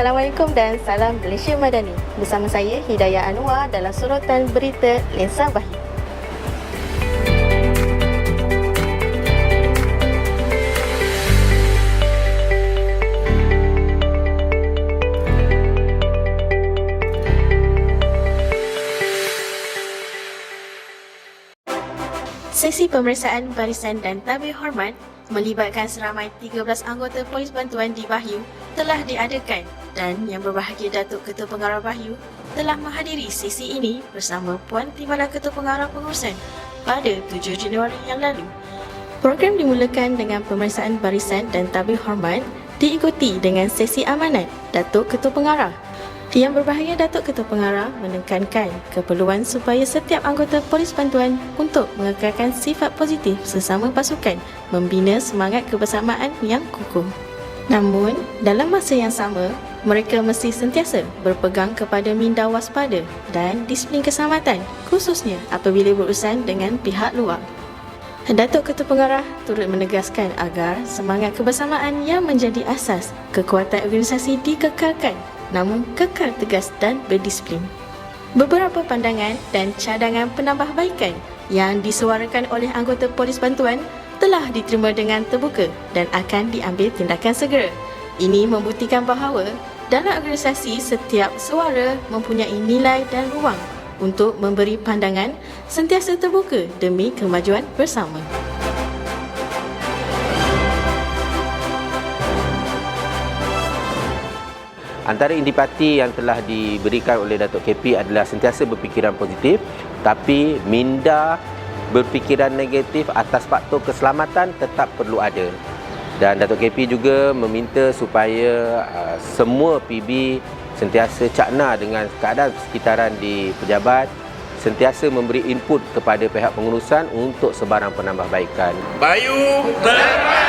Assalamualaikum dan salam Malaysia Madani. Bersama saya Hidayah Anwar dalam sorotan berita Lensa Wahyu. Sesi pemeriksaan barisan dan tabir hormat melibatkan seramai 13 anggota polis bantuan di Wahyu telah diadakan dan Yang Berbahagia Datuk Ketua Pengarah Wahyu telah menghadiri sesi ini bersama Puan Timbalan Ketua Pengarah Pengurusan pada 7 Januari yang lalu. Program dimulakan dengan pemeriksaan barisan dan tabir hormat diikuti dengan sesi amanat Datuk Ketua Pengarah. Yang Berbahagia Datuk Ketua Pengarah menekankan keperluan supaya setiap anggota polis bantuan untuk mengekalkan sifat positif sesama pasukan, membina semangat kebersamaan yang kukuh. Namun, dalam masa yang sama, mereka mesti sentiasa berpegang kepada minda waspada dan disiplin keselamatan, khususnya apabila berurusan dengan pihak luar. Datuk Ketua Pengarah turut menegaskan agar semangat kebersamaan yang menjadi asas kekuatan organisasi dikekalkan, namun kekal tegas dan berdisiplin. Beberapa pandangan dan cadangan penambahbaikan yang disuarakan oleh anggota polis bantuan telah diterima dengan terbuka dan akan diambil tindakan segera. Ini membuktikan bahawa dalam organisasi setiap suara mempunyai nilai dan ruang untuk memberi pandangan sentiasa terbuka demi kemajuan bersama. Antara indikasi yang telah diberikan oleh Datuk KP adalah sentiasa berfikiran positif, tapi minda berfikiran negatif atas faktor keselamatan tetap perlu ada. Dan Datuk KP juga meminta supaya semua PB sentiasa cakna dengan keadaan sekitaran di pejabat, sentiasa memberi input kepada pihak pengurusan untuk sebarang penambahbaikan. Wahyu terbaik!